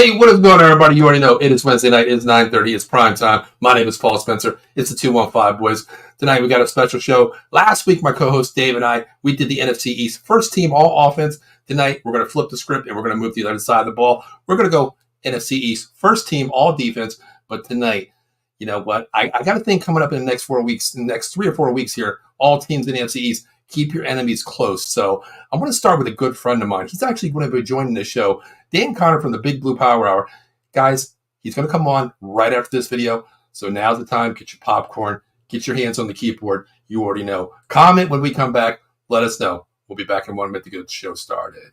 Hey, what is going on, everybody? You already know it is Wednesday night. It is 9:30. It's prime time. My name is Paul Spencer. It's the 215 boys. Tonight we got a special show. Last week, my co-host Dave and I, we did the NFC East first team all offense. Tonight, we're going to flip the script and we're going to move to the other side of the ball. We're going to go NFC East first team all defense. But tonight, you know what? I got a thing coming up in the next 4 weeks, in the next 3 or 4 weeks here. All teams in the NFC East. Keep your enemies close. So I'm going to start with a good friend of mine. He's actually going to be joining the show. Dan Connor from the Big Blue Power Hour. Guys, he's going to come on right after this video. So now's the time. Get your popcorn. Get your hands on the keyboard. You already know. Comment when we come back. Let us know. We'll be back in 1 minute to get the show started.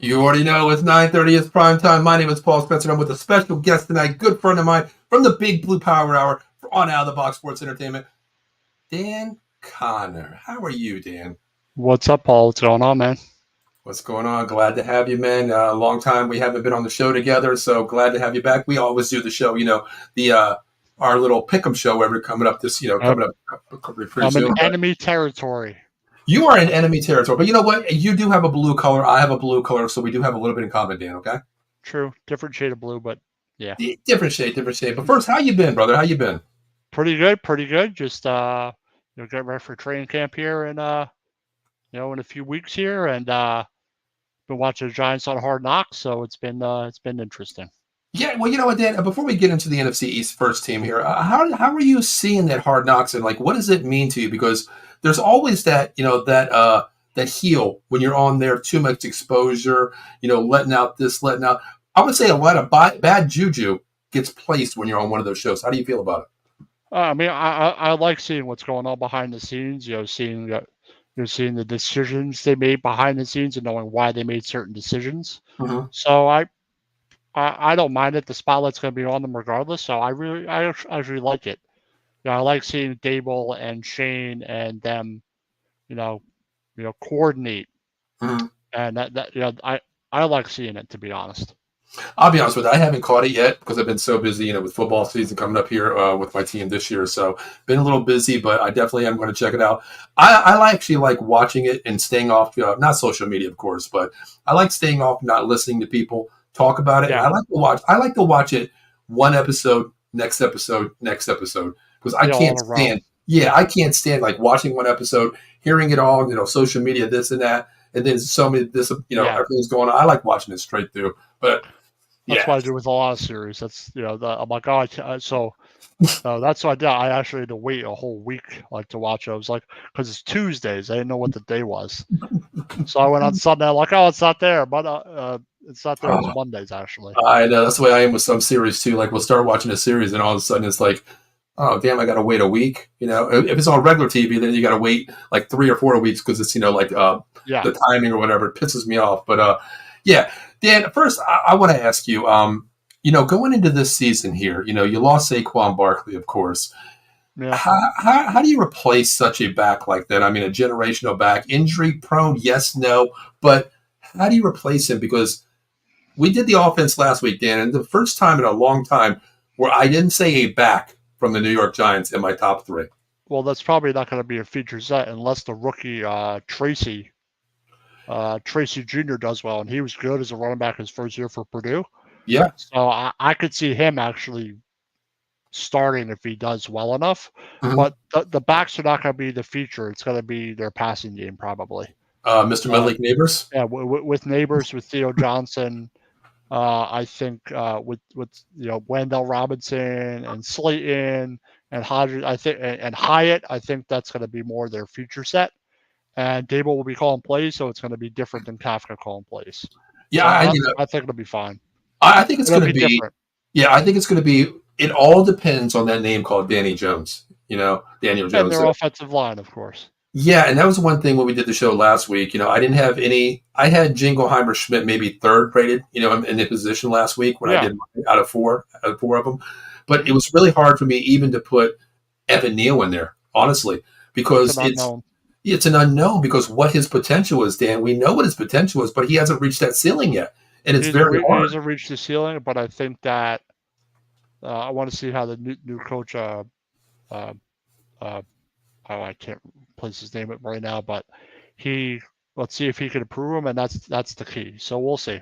You already know it's 9:30. It's prime time. My name is Paul Spencer. I'm with a special guest tonight, good friend of mine from the Big Blue Power Hour on Out of the Box Sports Entertainment, Dan Connor. How are you, Dan? What's up, Paul? What's going on, man? What's going on? Glad to have you, man. A long time we haven't been on the show together, so glad to have you back. We always do the show, the our little pick'em show where we're coming up this, coming up pretty I'm soon. in enemy territory. You are in enemy territory, but you know what? You do have a blue color. I have a blue color, so we do have a little bit in common, Dan. Okay. True, different shade of blue, but yeah, different shade. But first, how you been, brother? How you been? pretty good. Just get ready for training camp here, and in a few weeks here, and been watching the Giants on Hard Knocks, so it's been interesting. Yeah, well, you know what, Dan? Before we get into the NFC East first team here, how are you seeing that Hard Knocks, and what does it mean to you? Because there's always that that heel when you're on there, too much exposure, letting out this, letting out. I would say a lot of bad juju gets placed when you're on one of those shows. How do you feel about it? I mean, I like seeing what's going on behind the scenes. Seeing the decisions they made behind the scenes and knowing why they made certain decisions. Mm-hmm. So I don't mind it. The spotlight's going to be on them regardless. So I actually like it. I like seeing Dable and Shane and them, coordinate. Mm-hmm. And I like seeing it, to be honest. I'll be honest with you. I haven't caught it yet because I've been so busy, with football season coming up here with my team this year. So been a little busy, but I definitely am going to check it out. I actually like watching it and staying off, not social media, of course, but I like staying off, not listening to people talk about it. Yeah. And I like to watch it one episode, next episode, because I can't stand. Yeah, I can't stand watching one episode, hearing it all, social media, this and that, and then so many everything's going on. I like watching it straight through, but. That's what I do with a lot of series. That's I'm like, so that's what I did. I actually had to wait a whole week to watch it. I was like, because it's Tuesdays, I didn't know what the day was, so I went on Sunday. I'm like, it's not there, but it's not there. It's Mondays actually. I know that's the way I am with some series too. We'll start watching a series, and all of a sudden it's like, oh damn, I got to wait a week. If it's on regular TV, then you got to wait 3 or 4 weeks because it's the timing or whatever. It pisses me off, but yeah. Dan, first, I want to ask you, going into this season here, you lost Saquon Barkley, of course. Yeah. How do you replace such a back like that? I mean, a generational back, injury prone, yes, no, but how do you replace him? Because we did the offense last week, Dan, and the first time in a long time where I didn't say a back from the New York Giants in my top 3. Well, that's probably not going to be a feature set unless the rookie Tracy Jr. does well, and he was good as a running back his first year for Purdue. Yeah. So I could see him actually starting if he does well enough. Mm-hmm. But the backs are not going to be the feature. It's going to be their passing game probably. Mr. Malik Neighbors? Yeah, with Neighbors, with Theo Johnson, I think with Wendell Robinson and Slayton and Hodges, I think, and Hyatt, I think that's going to be more their future set. And Dable will be calling plays, so it's going to be different than Kafka calling plays. Yeah, So I think it'll be fine. I think it's It'll going to be be. different. Yeah, I think it's going to be. It all depends on that name called Danny Jones. Daniel Jones. And their offensive line, of course. Yeah, and that was one thing when we did the show last week. I didn't have any. I had Jingleheimer Schmidt maybe third rated. In the position last week when I did out of four of them, but it was really hard for me even to put Evan Neal in there, honestly, because it's an unknown because what his potential is, Dan. We know what his potential is, but he hasn't reached that ceiling yet, and it's very hard. He hasn't reached the ceiling, but I think that I want to see how the new coach. I can't place his name right now, but let's see if he can improve him, and that's the key. So we'll see.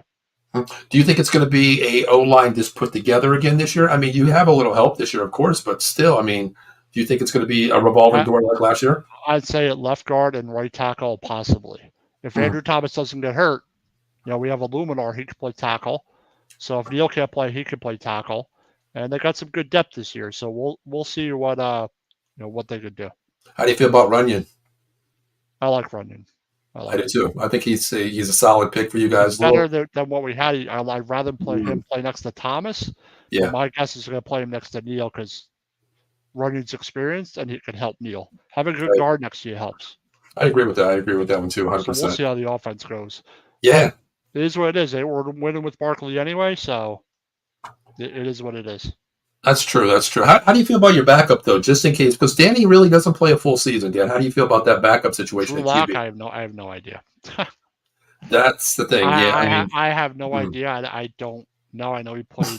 Do you think it's going to be a O-line just put together again this year? I mean, you have a little help this year, of course, but still, I mean, do you think it's going to be a revolving door like last year? I'd say at left guard and right tackle, possibly. If Andrew Thomas doesn't get hurt, we have a Luminar, he could play tackle. So if Neal can't play, he could play tackle. And they got some good depth this year, so we'll see what they could do. How do you feel about Runyon? I like Runyon. I do too. I think he's a solid pick for you guys. Better than what we had. I'd rather play him play next to Thomas. Yeah. But my guess is going to play him next to Neal because Runyon's experienced and he can help Neal. Having a good guard next to you helps. I agree with that. I agree with that one too, 100%. So we'll see how the offense goes. Yeah. It is what it is. They were winning with Barkley anyway, so it is what it is. That's true. That's true. How do you feel about your backup though, just in case? Because Danny really doesn't play a full season, Dan. How do you feel about that backup situation? Drew Lock, I have no idea. That's the thing. I have no idea. I don't know. I know he played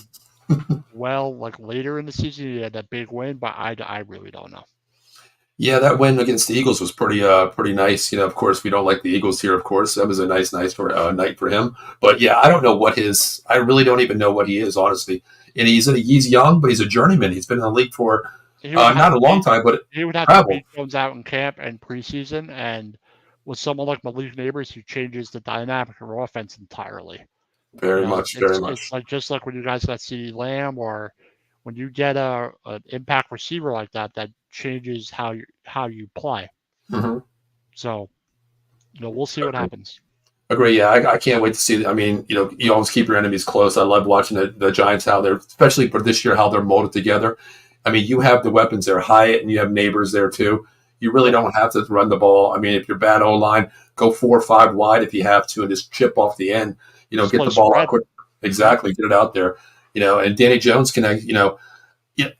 well, like later in the season. He had that big win, but I really don't know. Yeah, that win against the Eagles was pretty nice. Of course, we don't like the Eagles here. Of course, that was a nice night for him. But yeah, I don't know I really don't even know what he is, honestly. And he's young, but he's a journeyman. He's been in the league for not a long time, but he would have to beat Jones out in camp and preseason, and with someone like Malik Neighbors, who changes the dynamic of our offense entirely. Very much. It's like just like when you guys got CeeDee Lamb, or when you get an impact receiver like that changes how you play. Mm-hmm. So, we'll see what happens. Agree. Yeah, I can't wait to see. I mean, you always keep your enemies close. I love watching the Giants, how they're, especially for this year, how they're molded together. I mean, you have the weapons there, Hyatt, and you have Neighbors there too. You really don't have to run the ball. I mean, if you're bad O-line, go 4 or 5 wide if you have to, and just chip off the end. Get the ball out quick. Exactly, get it out there. And Danny Jones can.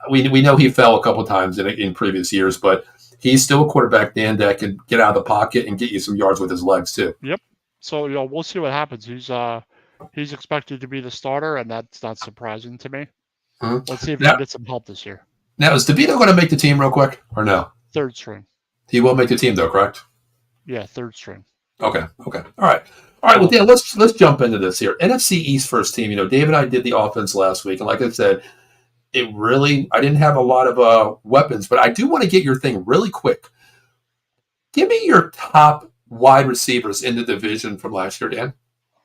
We know he fell a couple of times in previous years, but he's still a quarterback, Dan, that can get out of the pocket and get you some yards with his legs too. Yep. So we'll see what happens. He's expected to be the starter, and that's not surprising to me. Mm-hmm. Let's see if he can get some help this year. Now, is DeVito going to make the team real quick or no? Third string. He will make the team though, correct? Yeah, third string. Okay. All right. Well, Dan, let's jump into this here. NFC East first team. Dave and I did the offense last week, and like I said, I didn't have a lot of weapons, but I do want to get your thing really quick. Give me your top wide receivers in the division from last year, Dan,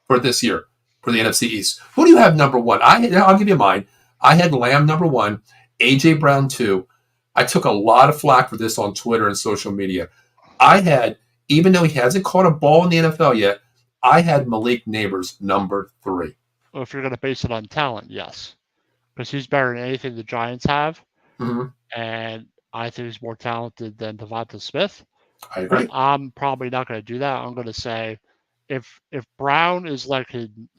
for this year, for the NFC East. Who do you have number one? I'll give you mine. I had Lamb number 1, A.J. Brown 2. I took a lot of flack for this on Twitter and social media. I had, even though he hasn't caught a ball in the NFL yet, I had Malik Neighbors number 3. Well, if you're going to base it on talent, yes. Because he's better than anything the Giants have. Mm-hmm. And I think he's more talented than Devonta Smith. I agree. But I'm probably not going to do that. I'm going to say if Brown is like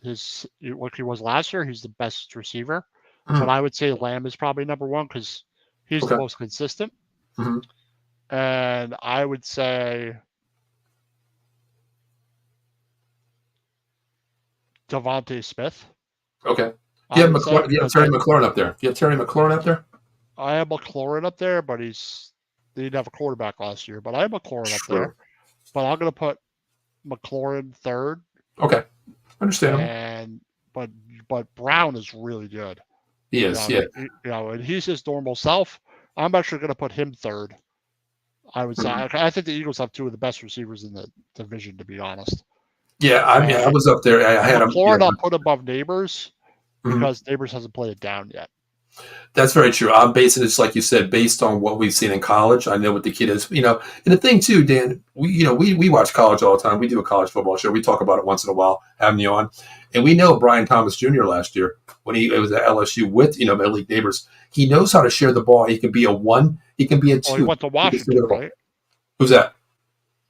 his what he was last year, he's the best receiver. Mm-hmm. But I would say Lamb is probably number 1 because he's the most consistent. Mm-hmm. And I would say Devonta Smith. Okay. Do you have Terry McLaurin up there? Do you have Terry McLaurin up there? I have McLaurin up there, but they didn't have a quarterback last year. But I have McLaurin up there. But I'm going to put McLaurin 3rd. Okay. Understandable. But Brown is really good. He is, yeah. And he's his normal self. I'm actually going to put him 3rd. I would say. I think the Eagles have 2 of the best receivers in the division, to be honest. Yeah, I was up there. I had McLaurin I'll put above Neighbors, because Neighbors hasn't played it down yet. That's very true. I'm basing it, just like you said, based on what we've seen in college. I know what the kid is, and the thing too, Dan, we watch college all the time. We do a college football show. We talk about it once in a while, having you on, and we know Brian Thomas Jr. last year when he was at LSU with Mid-League Neighbors. He knows how to share the ball. He can be a 1. He can be a 2. Well, he went to Washington, right? Who's that?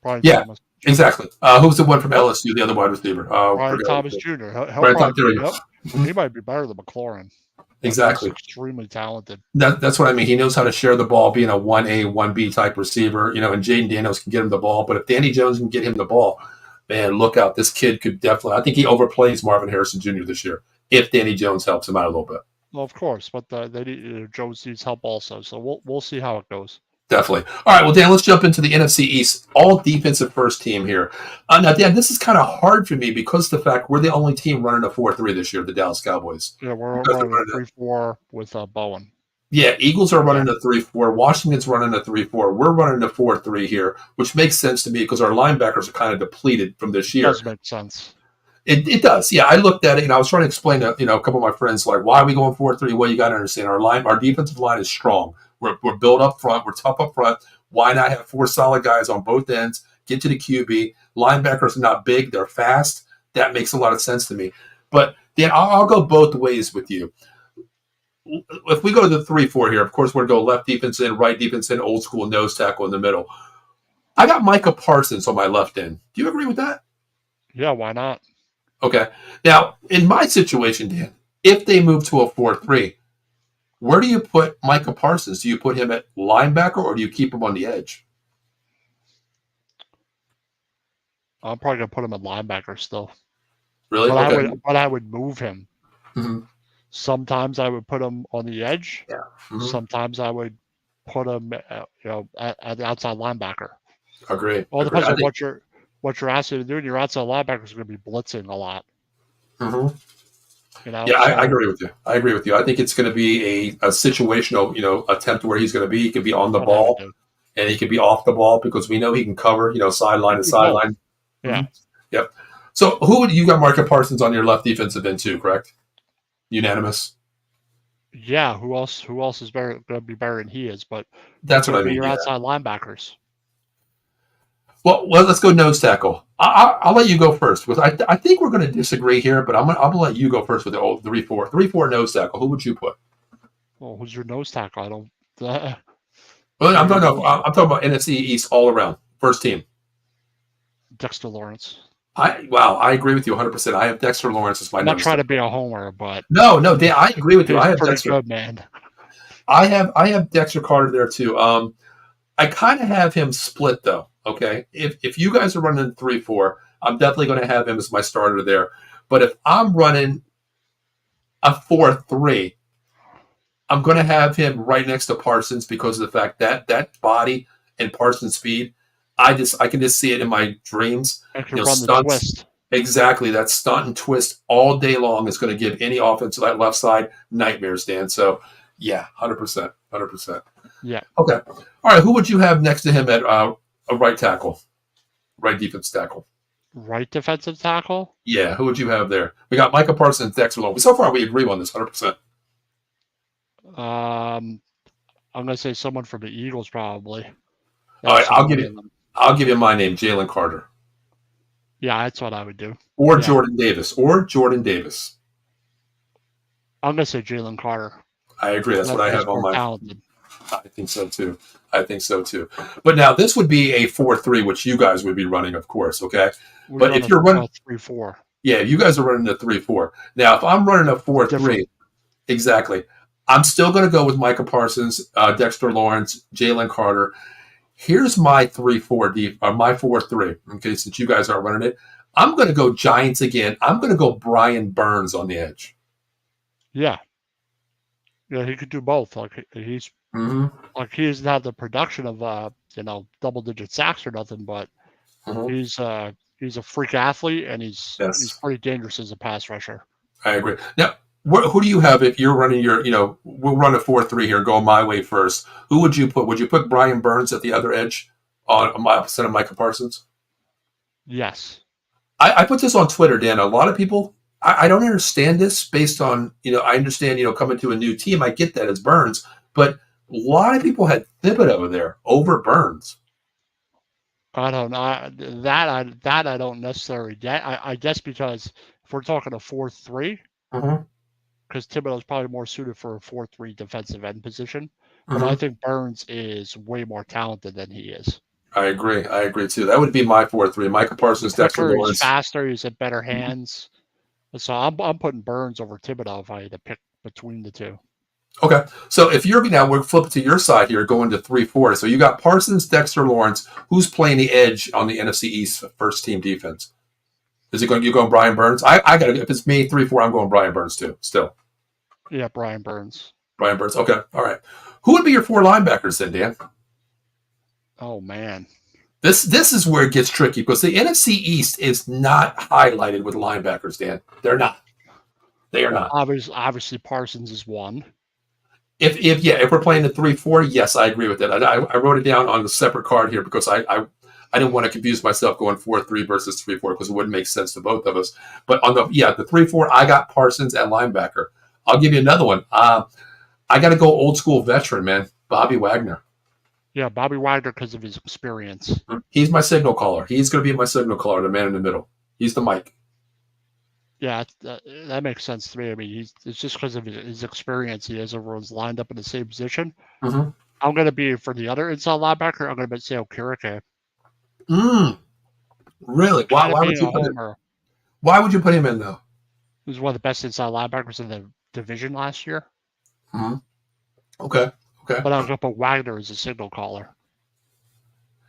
Brian Yeah, Thomas. exactly. Who's the one from LSU? The other wide receiver. Brian Thomas Jr. He might be better than McLaurin. Exactly. He's extremely talented. That's what I mean. He knows how to share the ball, being a 1A, 1B type receiver, and Jaden Daniels can get him the ball. But if Danny Jones can get him the ball, man, look out. This kid could definitely – I think he overplays Marvin Harrison Jr. this year if Danny Jones helps him out a little bit. Well, of course, but they need, Jones needs help also. So we'll see how it goes. Definitely. All right, well, Dan, let's jump into the NFC East. All defensive first team here. Now, Dan, this is kind of hard for me because of the fact we're the only team running a 4-3 this year, the Dallas Cowboys. Yeah, we're running a 3-4 with Bowen. Yeah, Eagles are running a 3-4. Washington's running a 3-4. We're running a 4-3 here, which makes sense to me because our linebackers are kind of depleted from this year. It does make sense. It does. Yeah, I looked at it, and I was trying to explain to a couple of my friends, like, why are we going 4-3? Well, you got to understand, our defensive line is strong. We're built up front. We're tough up front. Why not have 4 solid guys on both ends? Get to the QB. Linebackers are not big. They're fast. That makes a lot of sense to me. But, Dan, I'll go both ways with you. If we go to the 3-4 here, of course, we're going to go left defense in, right defense in, old school nose tackle in the middle. I got Micah Parsons on my left end. Do you agree with that? Yeah, why not? Okay. Now, in my situation, Dan, if they move to a 4-3, where do you put Micah Parsons? Do you put him at linebacker or do you keep him on the edge? I'm probably going to put him at linebacker still. Really? But, okay. I would move him. Mm-hmm. Sometimes I would put him on the edge. Yeah. Mm-hmm. Sometimes I would put him, at the outside linebacker. Agree. Well, it depends on what you're asking to do. And your outside linebacker is going to be blitzing a lot. Mm-hmm. Yeah, I agree with you. I think it's going to be a situational, attempt where he's going to be. He could be on the ball, and he could be off the ball because we know he can cover, sideline to sideline. Yeah. Mm-hmm. Yep. So you got Micah Parsons on your left defensive end too, correct? Unanimous. Yeah. Who else is going to be better than he is? But that's what I mean. Your outside linebackers. Well, let's go nose tackle. I'll let you go first because I think we're going to disagree here, but I'm gonna let you go first with the 3-4 nose tackle. Who would you put? Well, who's your nose tackle? I don't. Well, I'm talking about NFC East all around first team. Dexter Lawrence. I agree with you 100%. I have Dexter Lawrence as my. I'm not trying to be a homer, but no, Dan, I agree with you. I have pretty Dexter. Good, man. I have Dexter Carter there too. I kind of have him split though. Okay, if you guys are running 3-4, I'm definitely going to have him as my starter there. But if I'm running a 4-3, I'm going to have him right next to Parsons because of the fact that body and Parsons' speed, I can just see it in my dreams. I can run the twist. Exactly, that stunt and twist all day long is going to give any offense to that left side nightmares, Dan. So, yeah, 100%. Yeah. Okay. All right. Who would you have next to him at a right tackle, right defense tackle? Right defensive tackle? Yeah. Who would you have there? We got Micah Parsons, Dexter Lawrence. So far, we agree on this 100%. I'm going to say someone from the Eagles, probably. All right. I'll give you my name, Jalen Carter. Yeah, that's what I would do. Or Jordan Davis. I'm going to say Jalen Carter. I agree. That's what I have on my. Talented. I think so too. But now this would be a 4-3, which you guys would be running, of course. Okay. But if you're running 3-4, yeah, you guys are running a 3-4. Now, if I'm running a 4-3, exactly, I'm still going to go with Micah Parsons, Dexter Lawrence, Jalen Carter. Here's my 3-4 my 4-3. Okay, since you guys aren't running it, I'm going to go Giants again. I'm going to go Brian Burns on the edge. Yeah. Yeah, he could do both. Like he's like he doesn't have the production of double-digit sacks or nothing, but he's a freak athlete and he's pretty dangerous as a pass rusher. I agree. Now, who do you have if you're running your? We'll run a 4-3 here. Go my way first. Who would you put? Would you put Brian Burns at the other edge on my opposite of Micah Parsons? Yes. I put this on Twitter, Dan. A lot of people I don't understand this based on, I understand, coming to a new team. I get that as Burns, but a lot of people had Thibodeau there over Burns. I don't know that I don't necessarily get. I guess because if we're talking a 4-3, because Thibodeau's probably more suited for a 4-3 defensive end position, but I think Burns is way more talented than he is. I agree too. That would be my 4-3. Micah Parsons, Dexter Quicker, he's Lawrence. faster, he's in better hands. So I'm putting Burns over Thibodeau if I had to pick between the two. Okay, so if you're now we're flipping to your side here, going to 3-4. So you got Parsons, Dexter Lawrence. Who's playing the edge on the NFC East first team defense? Is it going? You going Brian Burns? I got to. If it's me, 3-4, I'm going Brian Burns too. Still, Yeah, Brian Burns. Brian Burns. Okay, all right. Who would be your 4 linebackers then, Dan? Oh man, this is where it gets tricky because the NFC East is not highlighted with linebackers, Dan. They're not. They are not. Obviously, Parsons is one. If we're playing the 3-4, yes, I agree with that. I wrote it down on the separate card here because I didn't want to confuse myself going 4-3 versus 3-4 because it wouldn't make sense to both of us. But on the 3-4, I got Parsons at linebacker. I'll give you another one. I got to go old school veteran, man, Bobby Wagner. Yeah, Bobby Wagner because of his experience. He's my signal caller. He's going to be my signal caller, the man in the middle. He's the mic. Yeah, that makes sense to me. I mean, it's just because of his experience. He has everyone's lined up in the same position. I'm going to be for the other inside linebacker. I'm going to say Okereke. Really? Why would you put him? Why would you put him in though? He was one of the best inside linebackers in the division last year. Okay. But I'm going to put Wagner as a signal caller.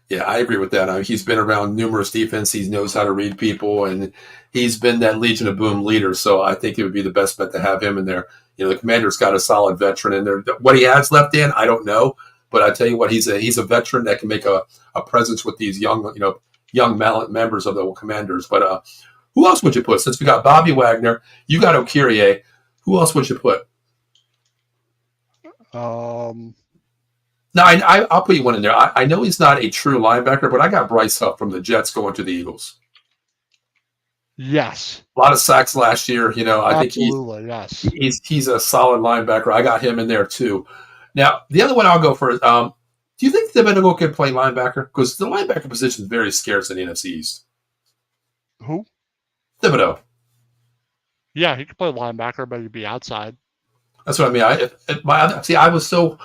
Yeah, I agree with that. He's been around numerous defense. He knows how to read people, and he's been that Legion of Boom leader. So I think it would be the best bet to have him in there. The Commander's got a solid veteran in there. What he has left in, I don't know. But I tell you what, he's a veteran that can make a presence with these young members of the Commanders. But who else would you put? Since we got Bobby Wagner, you got Okereke. Who else would you put? No, I'll put you one in there. I know he's not a true linebacker, but I got Bryce Huff from the Jets going to the Eagles. Yes. A lot of sacks last year. I think he's a solid linebacker. I got him in there too. Now, the other one I'll go for, do you think Thibodeau could play linebacker? Because the linebacker position is very scarce in the NFC East. Who? Thibodeau. Yeah, he could play linebacker, but he'd be outside. That's what I mean. I was so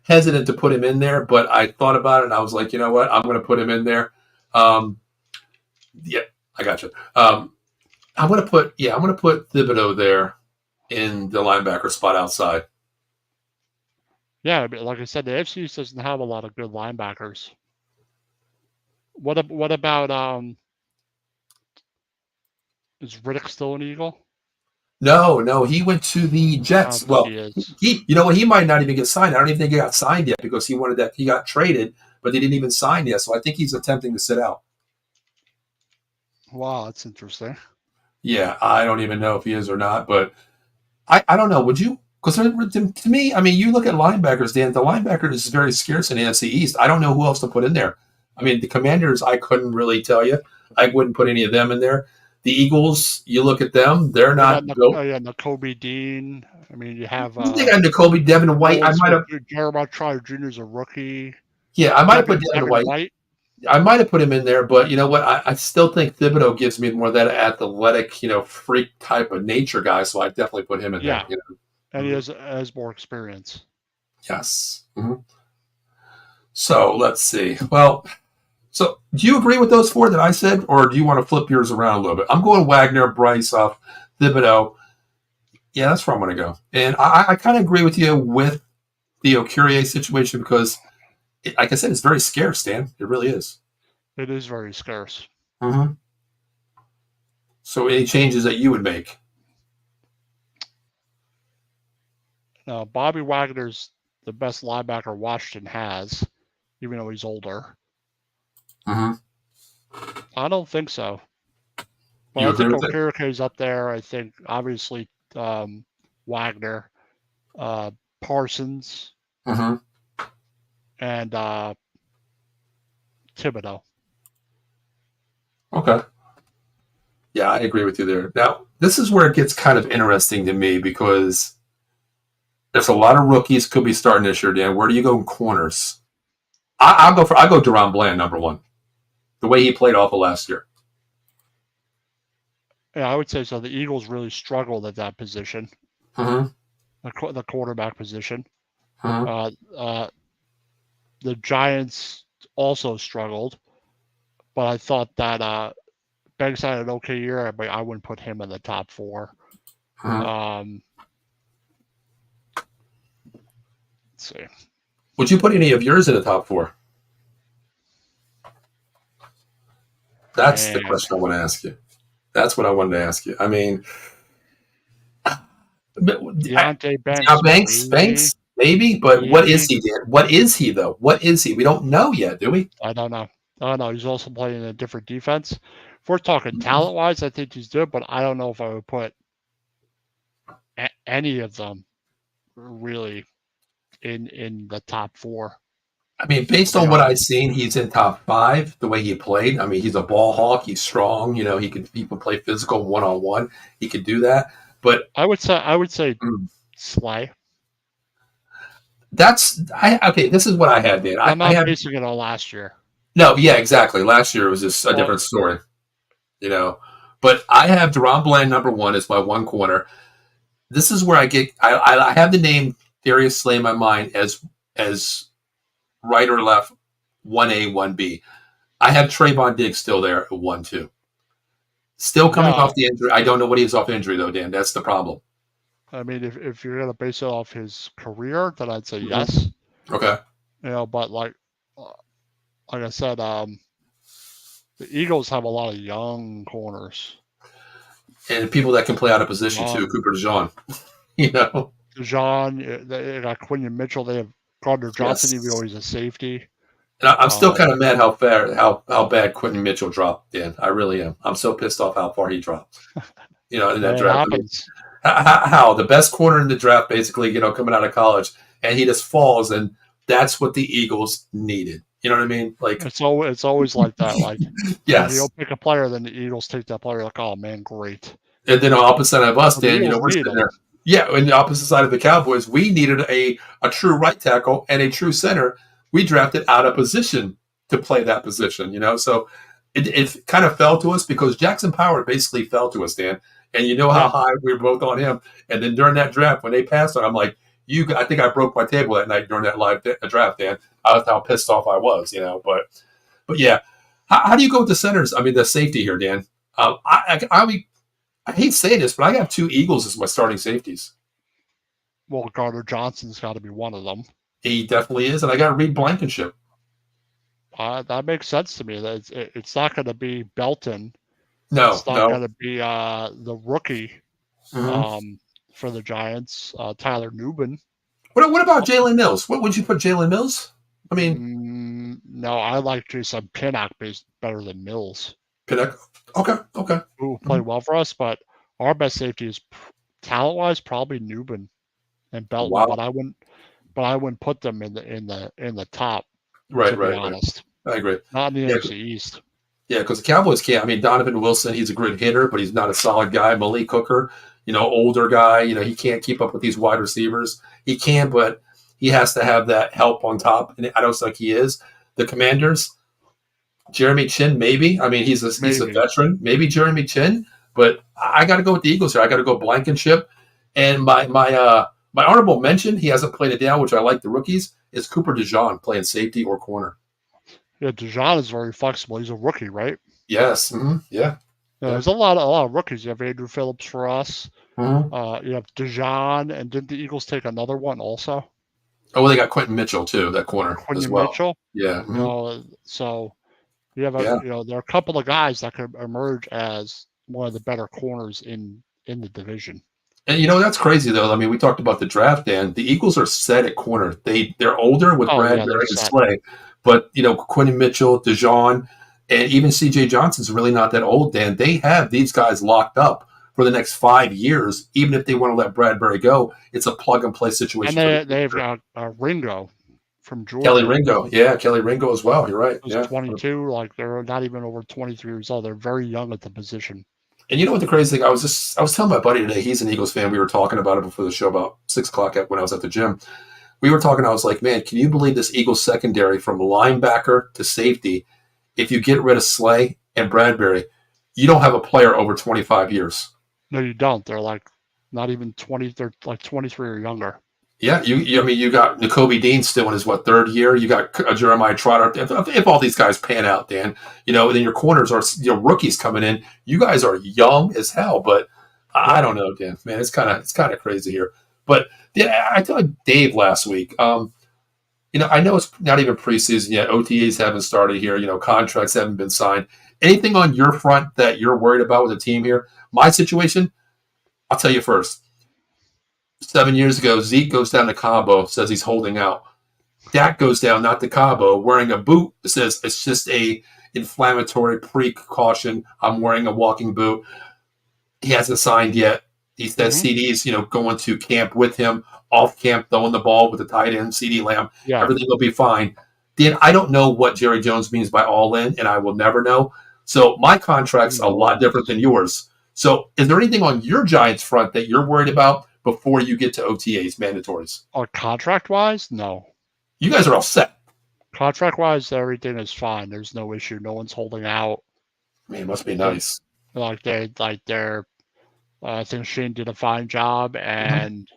hesitant to put him in there, but I thought about it and I was like, you know what? I'm going to put him in there. Yeah, I got you. I'm going to put Thibodeau there in the linebacker spot outside. Yeah, like I said, the AFC East doesn't have a lot of good linebackers. What about is Riddick still an Eagle? No, he went to the Jets. Well, he might not even get signed. I don't even think he got signed yet because he got traded, but they didn't even sign yet. So I think he's attempting to sit out. Wow, that's interesting. Yeah, I don't even know if he is or not, but I don't know. Would you? Because to me, I mean, you look at linebackers, Dan. The linebacker is very scarce in the NFC East. I don't know who else to put in there. I mean, the Commanders, I couldn't really tell you. I wouldn't put any of them in there. The Eagles, you look at them; they're not. Nakobe Dean. I mean, you have. They got Nakobe, Devin White. I might have. Jeremiah Trotter Jr. is a rookie. Yeah, I might have put Devin White. I might have put him in there, but you know what? I still think Thibodeau gives me more of that athletic, freak type of nature guy. So I definitely put him in there. And he has more experience. Yes. So let's see. Well. So, do you agree with those 4 that I said, or do you want to flip yours around a little bit? I'm going Wagner, Bryce Huff, Thibodeau. Yeah, that's where I'm going to go. And I kind of agree with you with the Okereke situation because, like I said, it's very scarce, Dan. It really is. It is very scarce. So, any changes that you would make? Now, Bobby Wagner's the best linebacker Washington has, even though he's older. I don't think so. But I think Okereke's up there. I think obviously Wagner, Parsons, and Thibodeau. Okay. Yeah, I agree with you there. Now, this is where it gets kind of interesting to me because there's a lot of rookies could be starting this year, Dan. Where do you go in corners? I'll go Deron Bland number one. The way he played off of last year. Yeah, I would say so. The Eagles really struggled at that position, Mm-hmm. the quarterback position. Mm-hmm. The Giants also struggled, but I thought that Banks had an okay year, but I wouldn't put him in the top 4. Mm-hmm. Let's see. Would you put any of yours in the top 4? That's the question I want to ask you. That's what I wanted to ask you. I mean, Deonte Banks, maybe, but maybe. what is he, Dan? What is he, though? What is he? We don't know yet, do we? I don't know. He's also playing a different defense. If we're talking talent-wise, I think he's good, but I don't know if I would put any of them really in the top 4. I mean, based on what I've seen, he's in top 5. The way he played, I mean, he's a ball hawk. He's strong. You know, he can play physical 1-on-1. He could do that. But I would say Slay. Okay. This is what I had, Dan. I'm not basing it on last year. No, yeah, exactly. Last year was just a different story. You know, but I have Deron Bland number 1 as my one corner. This is where I have the name Darius Slay in my mind as right or left, 1A, 1B. I have Trayvon Diggs still there at 1-2. Still coming off the injury. I don't know what he is off injury, though, Dan. That's the problem. I mean, if you're going to base it off his career, then I'd say yes. Okay. You know, but like I said, the Eagles have a lot of young corners. And people that can play out of position, too. Cooper DeJean. You know? DeJean, they got Quinion Mitchell. They have Gardner Johnson, even though he's a safety. And I'm still kind of mad how bad Quinion Mitchell dropped, Dan. I really am. I'm so pissed off how far he dropped. You know, in that draft. Happens. How the best corner in the draft, basically, you know, coming out of college, and he just falls, and that's what the Eagles needed. You know what I mean? Like it's always like that. Like yes, if you don't pick a player, then the Eagles take that player. Like, oh man, great. And then on the opposite side of us, Dan, you know, we're sitting there. Yeah, on the opposite side of the Cowboys, we needed a true right tackle and a true center. We drafted out of position to play that position, you know. So it kind of fell to us because Jackson Power basically fell to us, Dan. And you know how high we were both on him. And then during that draft, when they passed on, I'm like, I think I broke my table that night during that live draft, Dan. I was how pissed off I was, you know. But yeah, how do you go with the centers? I mean, the safety here, Dan. I hate saying this, but I have 2 Eagles as my starting safeties. Well, Gardner Johnson's got to be one of them. He definitely is, and I got to read Blankenship. That makes sense to me. It's not going to be Belton. No, it's not going to be the rookie for the Giants, Tyler Nubin. What about Jalen Mills? What would you put Jalen Mills? I mean, no, I like Jason Pinnock better than Mills. Pinnock, okay. Who played well for us, but our best safety is talent-wise probably Nubin and Belton. Wow. But I wouldn't put them in the top. Right, to be honest. I agree. Not in the NFC East. Yeah, because the Cowboys can't. I mean, Donovan Wilson, he's a great hitter, but he's not a solid guy. Malik Hooker, you know, older guy, you know, he can't keep up with these wide receivers. He can, but he has to have that help on top, and I don't think he is. The Commanders, Jeremy Chin, maybe. I mean, he's a veteran. Maybe Jeremy Chin, but I got to go with the Eagles here. I got to go Blankenship. And my honorable mention, he hasn't played it down, which I like the rookies, is Cooper DeJean playing safety or corner. Yeah, DeJean is very flexible. He's a rookie, right? Yes. Mm-hmm. Yeah. There's a lot of rookies. You have Andrew Phillips for us. Mm-hmm. You have DeJean, and didn't the Eagles take another one also? Oh, well, they got Quentin Mitchell too, that corner as well. Mitchell. Yeah. Mm-hmm. You know, so you have you know, there are a couple of guys that could emerge as one of the better corners in the division. And you know, that's crazy though. I mean, we talked about the draft, and the Eagles are set at corner. They're older with Bradbury and Slay, but you know, Quentin Mitchell, DeJean, and even CJ Johnson's really not that old, Dan. They have these guys locked up for the next 5 years. Even if they want to let Bradbury go, it's a plug and play situation. And they've got Ringo from Georgia. Kelly Ringo as well. You're right. He's 22. Like they're not even over 23 years old. They're very young at the position. And you know what the crazy thing? I was telling my buddy today. He's an Eagles fan. We were talking about it before the show about 6 o'clock when I was at the gym. We were talking. I was like, man, can you believe this Eagles secondary from linebacker to safety? If you get rid of Slay and Bradbury, you don't have a player over 25 years. No, you don't. They're like not even 20. They're like 23 or younger. Yeah, I mean, you got Nakobe Dean still in his third year. You got Jeremiah Trotter. If all these guys pan out, Dan, then your corners are rookies coming in. You guys are young as hell, but I don't know, Dan. Man, it's kind of crazy here. But yeah, I told Dave last week. I know it's not even preseason yet. OTAs haven't started here. Contracts haven't been signed. Anything on your front that you're worried about with the team here? My situation, I'll tell you first. 7 years ago, Zeke goes down to Cabo, says he's holding out. Dak goes down, not to Cabo, wearing a boot that says it's just a inflammatory precaution. I'm wearing a walking boot. He hasn't signed yet. He said CD's, going to camp with him, off camp, throwing the ball with the tight end, CD Lamb. Yeah. Everything will be fine. Dan, I don't know what Jerry Jones means by all in, and I will never know. So my contract's a lot different than yours. So is there anything on your Giants front that you're worried about before you get to OTAs, mandatories? Contract-wise, no. You guys are all set. Contract-wise, everything is fine. There's no issue. No one's holding out. Man, it must be nice. I think Shane did a fine job, and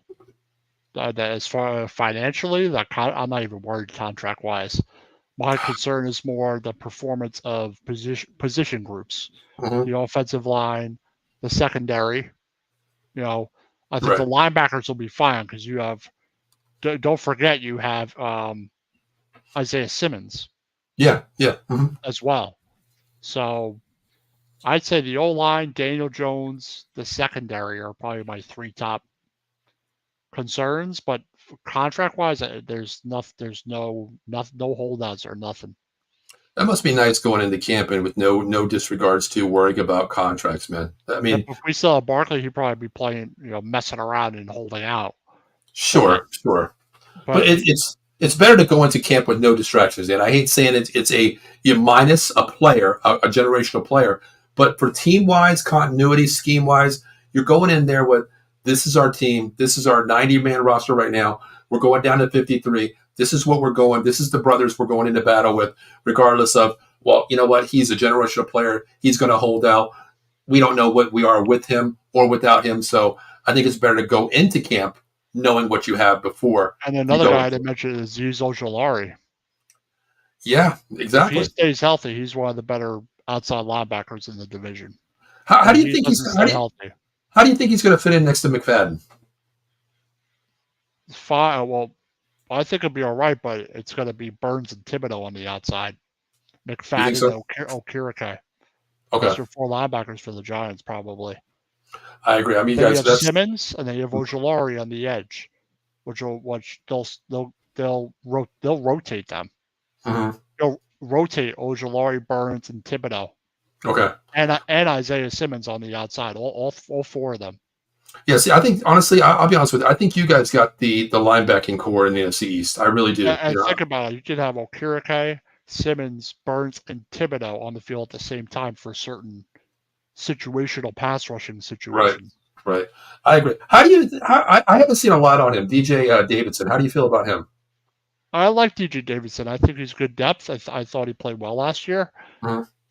as far as financially, I'm not even worried contract-wise. My concern is more the performance of position groups, the offensive line, the secondary. I think the linebackers will be fine because you have. Don't forget you have Isaiah Simmons. Yeah. As well. So I'd say the O-line, Daniel Jones, the secondary are probably my three top concerns. But contract-wise, there's no holdouts or nothing. That must be nice going into camp and with no disregards to worrying about contracts, man. I mean, if we still have Barkley, he'd probably be playing, messing around and holding out. Sure. But it's better to go into camp with no distractions. And I hate saying it's you minus a player, a generational player. But for team-wise, continuity, scheme-wise, you're going in there with, this is our team. This is our 90-man roster right now. We're going down to 53. This is what we're going. This is the brothers we're going into battle with, regardless of, well, you know what? He's a generational player. He's going to hold out. We don't know what we are with him or without him. So I think it's better to go into camp knowing what you have before. And another guy that mentioned is Azeez Ojulari. Yeah, exactly. If he stays healthy, he's one of the better outside linebackers in the division. How do you think he's healthy? How do you think he's going to fit in next to McFadden? Fine. Well, I think it'll be all right, but it's going to be Burns and Thibodeau on the outside. McFadden and Okirike. Okay. Those are four linebackers for the Giants, probably. I agree. I mean, you have Simmons and then you have Ojulari on the edge, which they'll rotate them. They'll rotate Ojulari, Burns, and Thibodeau. Okay. And Isaiah Simmons on the outside, all four of them. Yeah, see, I think, honestly, I'll be honest with you. I think you guys got the linebacking core in the NFC East. I really do. And think about it. You could have Okirike, Simmons, Burns, and Thibodeau on the field at the same time for certain situational pass rushing situations. Right. I agree. I haven't seen a lot on him. DJ Davidson. How do you feel about him? I like DJ Davidson. I think he's good depth. I thought he played well last year.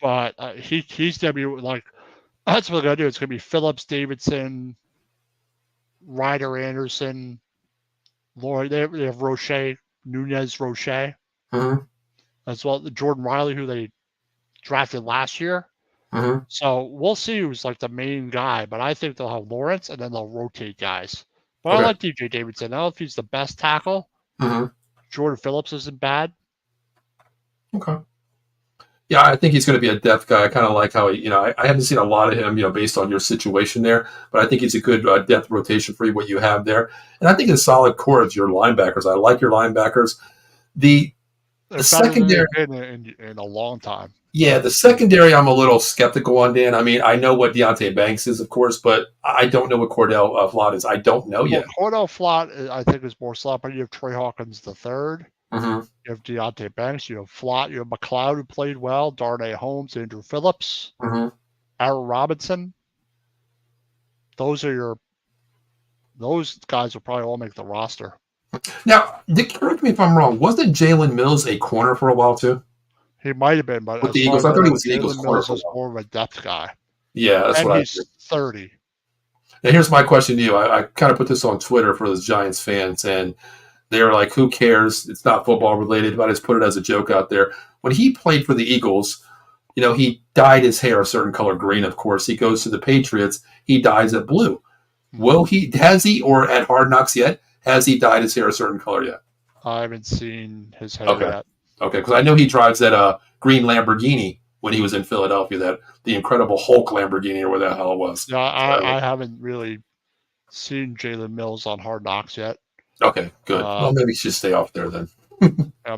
But he's going to be like, that's what they're going to do. It's going to be Phillips, Davidson, Ryder Anderson, Lloyd. They have Roche, Nunez Roche. As well, Jordan Riley, who they drafted last year. So we'll see who's like the main guy. But I think they'll have Lawrence and then they'll rotate guys. But I like DJ Davidson. I don't know if he's the best tackle. Jordan Phillips isn't bad. Okay. Yeah, I think he's going to be a depth guy. I kind of like how he, I haven't seen a lot of him, based on your situation there, but I think he's a good depth rotation for you, what you have there. And I think it's a solid core of your linebackers. I like your linebackers. The secondary in a long time. Yeah, the secondary I'm a little skeptical on, Dan. I mean, I know what Deontay Banks is, of course, but I don't know what Cordell Flott is. I don't know yet. Cordell Flott, I think, is more slot, but you have Trey Hawkins III. You have Deontay Banks. You have Flott. You have McLeod, who played well. Darnay Holmes, Andrew Phillips, Aaron Robinson. those guys will probably all make the roster. Now, correct me if I'm wrong. Wasn't Jalen Mills a corner for a while too? He might have been, but With as the far Eagles, as I thought he know, was the Eagles Jalen corner Mills for a is while. more of a depth guy, Yeah, that's and what I he's think. 30. And here's my question to you. I kind of put this on Twitter for the Giants fans, and they're like, who cares? It's not football related, but I just put it as a joke out there. When he played for the Eagles, he dyed his hair a certain color green, of course. He goes to the Patriots, he dyes it blue. Has he, or at Hard Knocks yet, has he dyed his hair a certain color yet? I haven't seen his hair yet. Okay, because I know he drives that green Lamborghini when he was in Philadelphia, the Incredible Hulk Lamborghini or whatever the hell it was. Yeah, I haven't really seen Jalen Mills on Hard Knocks yet. Okay, good. Well, maybe he should stay off there then.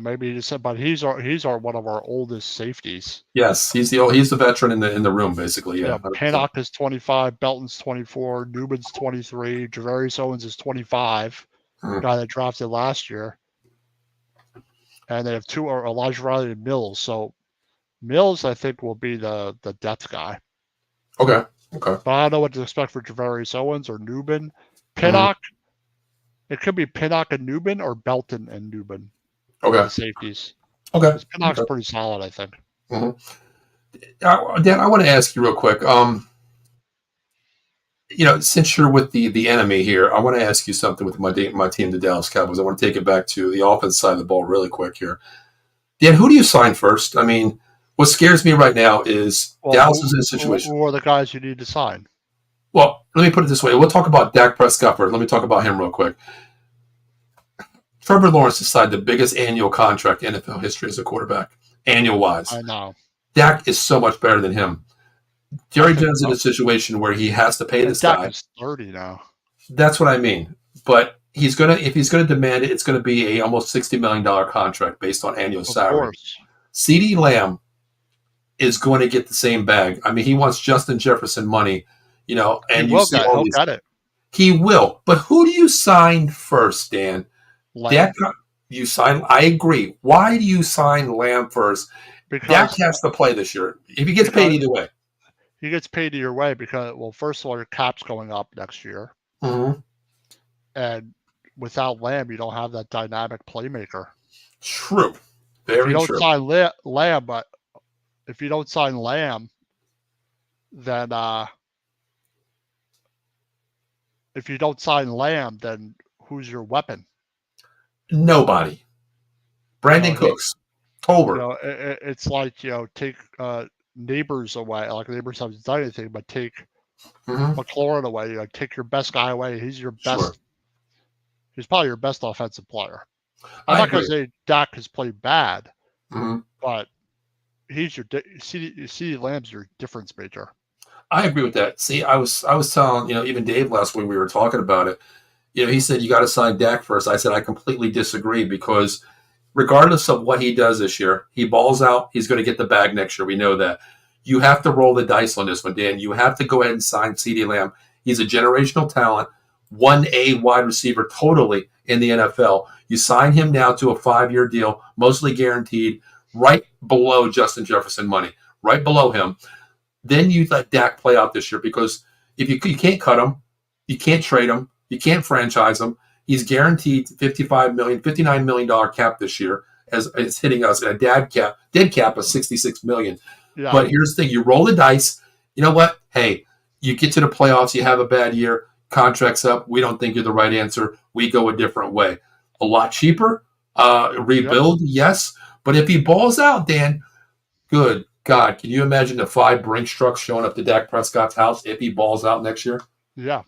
Maybe he said, but he's one of our oldest safeties. Yes, he's the veteran in the room basically. Yeah, Pinnock is 25, Belton's 24, Newman's 23, Javarius Owens is 25, guy that drafted last year, and they have two are Elijah Riley and Mills. So Mills, I think, will be the depth guy. Okay. But I don't know what to expect for Javarius Owens or Newman. Pinnock, it could be Pinnock and Newman or Belton and Newman. Okay. The safeties. Okay. Pinnock's pretty solid, I think. Dan, I want to ask you real quick. Since you're with the enemy here, I want to ask you something with my team, the Dallas Cowboys. I want to take it back to the offense side of the ball really quick here. Dan, who do you sign first? I mean, what scares me right now is Dallas is in a situation. Who are the guys you need to sign? Well, let me put it this way. We'll talk about Dak Prescott first. Let me talk about him real quick. Trevor Lawrence has signed the biggest annual contract in NFL history as a quarterback, annual-wise. I know. Dak is so much better than him. Jerry Jones is in a situation where he has to pay this Dak guy. is 30 now. That's what I mean. But if he's gonna demand it, it's gonna be a almost $60 million contract based on annual salary. Of course. CeeDee Lamb is going to get the same bag. I mean, he wants Justin Jefferson money, and he'll get it. He will. But who do you sign first, Dan? Lamb. You sign. I agree. Why do you sign Lamb first? Because Dak has to play this year. If he gets paid either way. He gets paid either way because, well, first of all, your cap's going up next year. Mm-hmm. And without Lamb, you don't have that dynamic playmaker. True. Very true. If you don't sign Lamb, but if you don't sign Lamb, then who's your weapon? Nobody. Brandon Cooks. Tolbert. It's like, take Neighbors away. Like Neighbors hasn't done anything, but take McLaurin away. Take your best guy away. He's your best. Sure. He's probably your best offensive player. I'm not going to say Dak has played bad, but he's your CeeDee Lamb's your difference maker. I agree with that. See, I was telling even Dave last week we were talking about it. He said you got to sign Dak first. I said I completely disagree because regardless of what he does this year, he balls out. He's going to get the bag next year. We know that. You have to roll the dice on this one, Dan. You have to go ahead and sign CeeDee Lamb. He's a generational talent, 1A wide receiver totally in the NFL. You sign him now to a 5-year deal, mostly guaranteed, right below Justin Jefferson money, right below him. Then you let Dak play out this year because if you can't cut him, you can't trade him, you can't franchise him. He's guaranteed $59 million cap this year as it's hitting us at a dead cap of $66 million. Yeah. But here's the thing. You roll the dice. You know what? Hey, you get to the playoffs. You have a bad year. Contract's up. We don't think you're the right answer. We go a different way. A lot cheaper. Rebuild, yes. But if he balls out, Dan, good God. Can you imagine the 5 Brinks trucks showing up to Dak Prescott's house if he balls out next year? Yeah.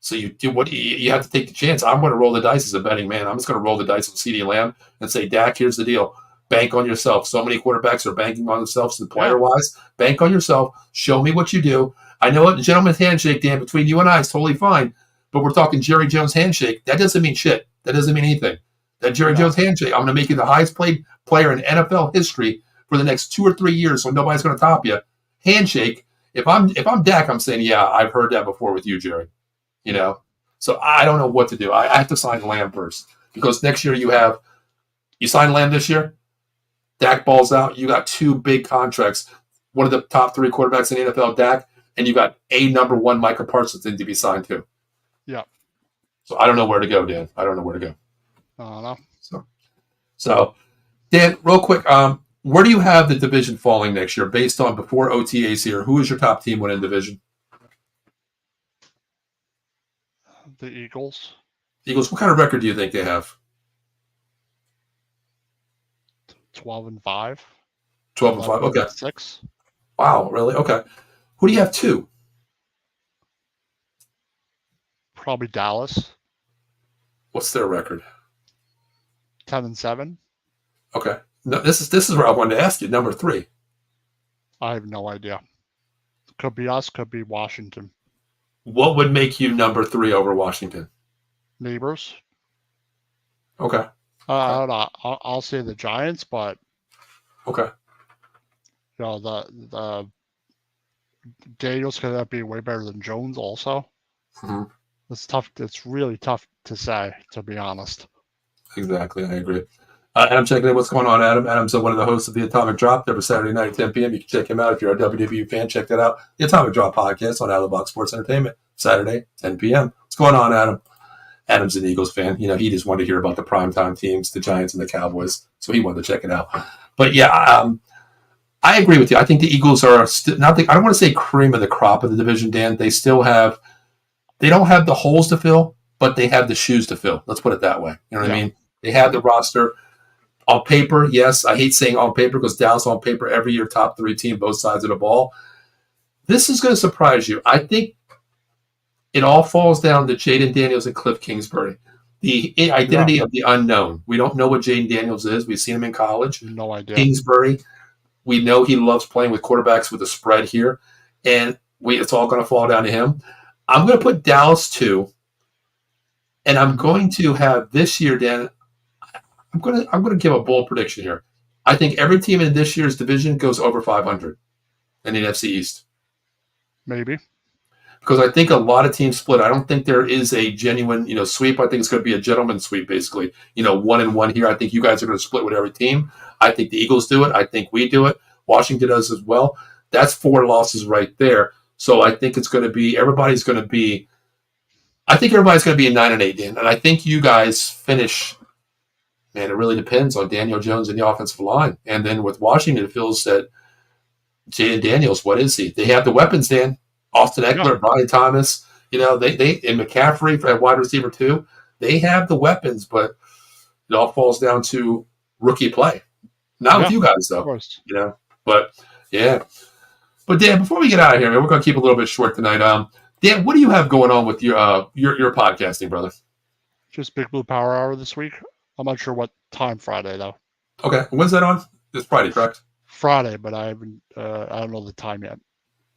So you do what you have to take the chance. I'm going to roll the dice as a betting man. I'm just going to roll the dice with CeeDee Lamb and say, Dak, here's the deal. Bank on yourself. So many quarterbacks are banking on themselves player-wise. Bank on yourself. Show me what you do. I know what the gentleman's handshake, Dan, between you and I is totally fine, but we're talking Jerry Jones handshake. That doesn't mean shit. That doesn't mean anything. That Jerry Jones handshake, I'm going to make you the highest paid player in NFL history for the next 2 or 3 years, so nobody's going to top you. Handshake. If I'm Dak, I'm saying, yeah, I've heard that before with you, Jerry. So I don't know what to do. I have to sign Lamb first because next year you sign Lamb this year, Dak balls out. You got 2 big contracts. One of the top 3 quarterbacks in the NFL, Dak. and you got a number one Micah Parsons need to be signed too. Yeah. So I don't know where to go, Dan. I don't know where to go. I don't know. So Dan, real quick, where do you have the division falling next year based on before OTAs here? Who is your top team winning division? The Eagles. Eagles, what kind of record do you think they have? 12-5. 12-5. Okay. 6. Wow, really? Okay. Who do you have 2? Probably Dallas. What's their record? 10-7. Okay. No, this is where I wanted to ask you. Number 3. I have no idea. Could be us. Could be Washington. What would make you number 3 over Washington? Neighbors. Okay. I don't know. I'll say the Giants, but Okay. The Daniels could be way better than Jones. Also, It's tough. It's really tough to say, to be honest. Exactly, I agree. Adam, checking in. What's going on, Adam? Adam's one of the hosts of the Atomic Drop every Saturday night at 10 p.m. You can check him out if you're a WWE fan. Check that out. The Atomic Drop podcast on Outlaw Sports Entertainment, Saturday, 10 p.m. What's going on, Adam? Adam's an Eagles fan. He just wanted to hear about the primetime teams, the Giants and the Cowboys, so he wanted to check it out. But yeah, I agree with you. I think the Eagles are not. I don't want to say cream of the crop of the division, Dan. They still have. They don't have the holes to fill, but they have the shoes to fill. Let's put it that way. You know what I mean? They have the roster. On paper, yes. I hate saying on paper because Dallas on paper every year top 3 team, both sides of the ball. This is going to surprise you. I think it all falls down to Jaden Daniels and Cliff Kingsbury. The identity of the unknown. We don't know what Jaden Daniels is. We've seen him in college. No idea. Kingsbury, we know he loves playing with quarterbacks with a spread here, and it's all going to fall down to him. I'm going to put Dallas 2, and I'm going to have this year, Dan. I'm going to give a bold prediction here. I think every team in this year's division goes over 500 in the NFC East. Maybe. Because I think a lot of teams split. I don't think there is a genuine, sweep. I think it's going to be a gentleman's sweep, basically. 1-1 here. I think you guys are going to split with every team. I think the Eagles do it. I think we do it. Washington does as well. That's 4 losses right there. So I think it's going to be everybody's going to be. I think everybody's going to be a 9-8, Dan, and I think you guys finish. Man, it really depends on Daniel Jones and the offensive line. And then with Washington, it feels that Jaden Daniels, what is he? They have the weapons, Dan. Austin Eckler, Brian Thomas, they and McCaffrey for that wide receiver too. They have the weapons, but it all falls down to rookie play. Not with you guys though. But yeah. But Dan, before we get out of here, man, we're going to keep it a little bit short tonight. Dan, what do you have going on with your podcasting, brother? Just Big Blue Power Hour this week. I'm not sure what time Friday though. Okay, when's that on? It's Friday, correct? Friday, but I haven't. I don't know the time yet.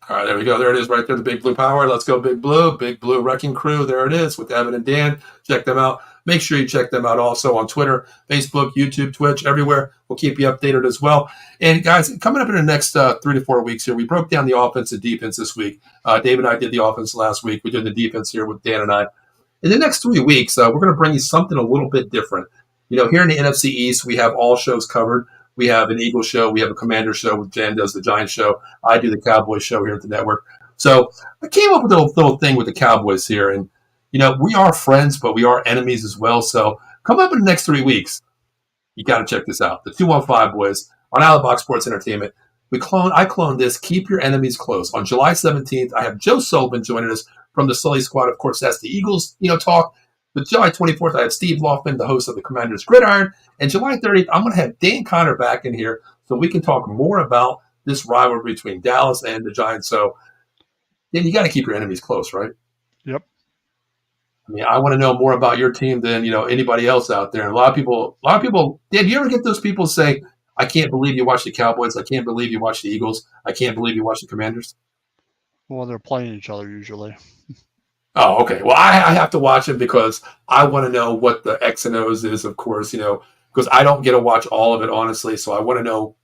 All right, there we go. There it is right there, the Big Blue Power. Let's go, Big Blue. Big Blue Wrecking Crew. There it is with Evan and Dan. Check them out. Make sure you check them out also on Twitter, Facebook, YouTube, Twitch, everywhere. We'll keep you updated as well. And, guys, coming up in the next 3 to 4 weeks here, we broke down the offense and defense this week. Dave and I did the offense last week. We're doing the defense here with Dan and I. In the next 3 weeks, we're going to bring you something a little bit different. Here in the NFC East, we have all shows covered. We have an Eagles show. We have a Commander show. Jan does the Giants show. I do the Cowboys show here at the network. So I came up with a little thing with the Cowboys here. And, we are friends, but we are enemies as well. So come up in the next 3 weeks. You got to check this out. The 215 Boys on Outlaw Sports Entertainment. I cloned this. Keep your enemies close. On July 17th, I have Joe Sullivan joining us from the Sully Squad. Of course, that's the Eagles, talk. But July 24th, I have Steve Loftman, the host of the Commander's Gridiron. And July 30th, I'm going to have Dan Connor back in here so we can talk more about this rivalry between Dallas and the Giants. So, Dan, you got to keep your enemies close, right? Yep. I mean, I want to know more about your team than, anybody else out there. And a lot of people, Dan, do you ever get those people say, I can't believe you watch the Cowboys. I can't believe you watch the Eagles. I can't believe you watch the Commanders. Well, they're playing each other usually. Oh, okay. Well, I have to watch it because I want to know what the X and O's is, of course, because I don't get to watch all of it, honestly. So I want to know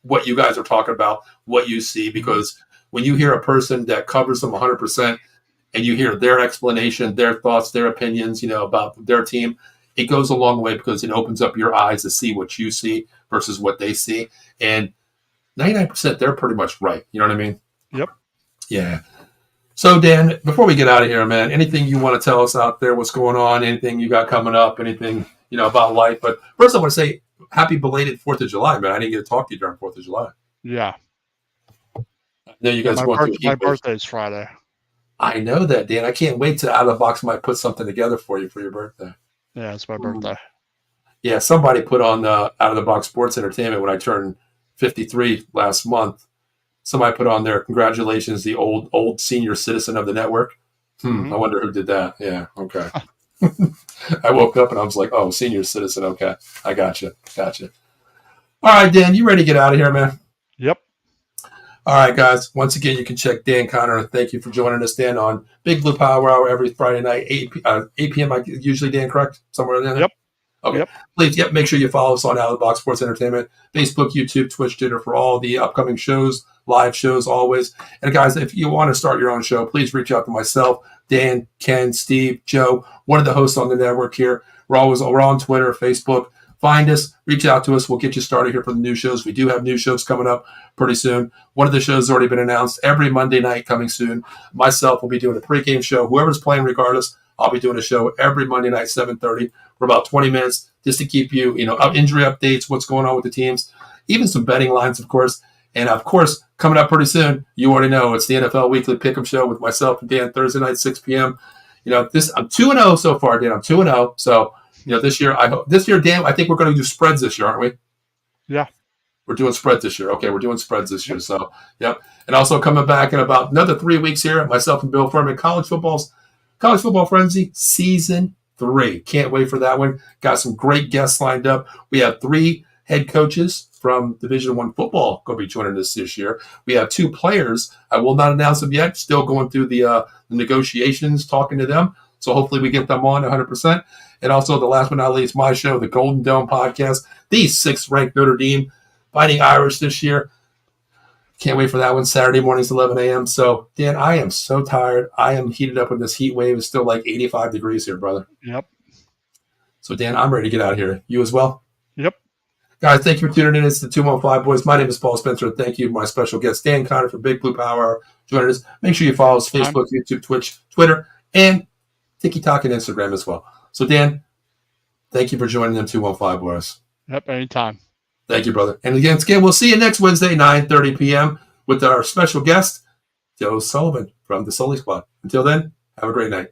what you guys are talking about, what you see, because when you hear a person that covers them 100% and you hear their explanation, their thoughts, their opinions, about their team, it goes a long way because it opens up your eyes to see what you see versus what they see. And 99%, they're pretty much right. You know what I mean? Yep. Yeah. So, Dan, before we get out of here, man, anything you want to tell us out there? What's going on? Anything you got coming up? Anything, about life? But first, I want to say happy belated 4th of July, man. I didn't get to talk to you during 4th of July. Yeah. I know you guys are going through a heat My wave. birthday's Friday. I know that, Dan. I can't wait to out of the box might put something together for your birthday. Yeah, it's my birthday. Yeah, somebody put on Out of the Box Sports Entertainment when I turned 53 last month. Somebody put on there, congratulations, the old senior citizen of the network. I wonder who did that. Yeah, okay. I woke up and I was like, oh, senior citizen. Okay, I gotcha. All right, Dan, you ready to get out of here, man? Yep. All right, guys. Once again, you can check Dan Connor. Thank you for joining us, Dan, on Big Blue Power Hour every Friday night, 8 p.m. Usually, Dan, correct? Somewhere in there? Yep. Okay. Yep. Please, make sure you follow us on Out of the Box Sports Entertainment, Facebook, YouTube, Twitch, Twitter for all the upcoming shows, live shows always. And guys, if you want to start your own show, please reach out to myself, Dan, Ken, Steve, Joe, one of the hosts on the network here. We're on Twitter, Facebook. Find us, reach out to us. We'll get you started here for the new shows. We do have new shows coming up pretty soon. One of the shows has already been announced every Monday night coming soon. Myself will be doing a pregame show. Whoever's playing regardless, I'll be doing a show every Monday night, 7:30 for about 20 minutes just to keep you, injury updates, what's going on with the teams, even some betting lines, of course. And, of course, coming up pretty soon, you already know, it's the NFL Weekly Pick'em Show with myself and Dan Thursday night, 6 p.m. I'm 2-0 so far, Dan. I'm 2-0. So, this year, Dan, I think we're going to do spreads this year, aren't we? Yeah. We're doing spreads this year. Okay, we're doing spreads this year. So, yep. And also coming back in about another 3 weeks here, myself and Bill Furman, College Football Frenzy Season 3. Can't wait for that one. Got some great guests lined up. We have 3 head coaches from Division I football going to be joining us this year. We have 2 players. I will not announce them yet. Still going through the negotiations, talking to them. So hopefully we get them on 100%. And also the last but not least, my show, the Golden Dome Podcast, the 6th-ranked Notre Dame Fighting Irish this year. Can't wait for that one. Saturday mornings, 11 a.m. So, Dan, I am so tired. I am heated up with this heat wave. It's still like 85 degrees here, brother. Yep. So, Dan, I'm ready to get out of here. You as well? Yep. Guys, thank you for tuning in. It's the 215 Boys. My name is Paul Spencer, and thank you to my special guest, Dan Connor, for Big Blue Power Hour joining us. Make sure you follow us Facebook, YouTube, Twitch, Twitter, and TikTok and Instagram as well. So, Dan, thank you for joining them 215 Boys. Yep, anytime. Thank you, brother. And again, we'll see you next Wednesday, 9:30 p.m. with our special guest, Joe Sullivan from the Sully Squad. Until then, have a great night.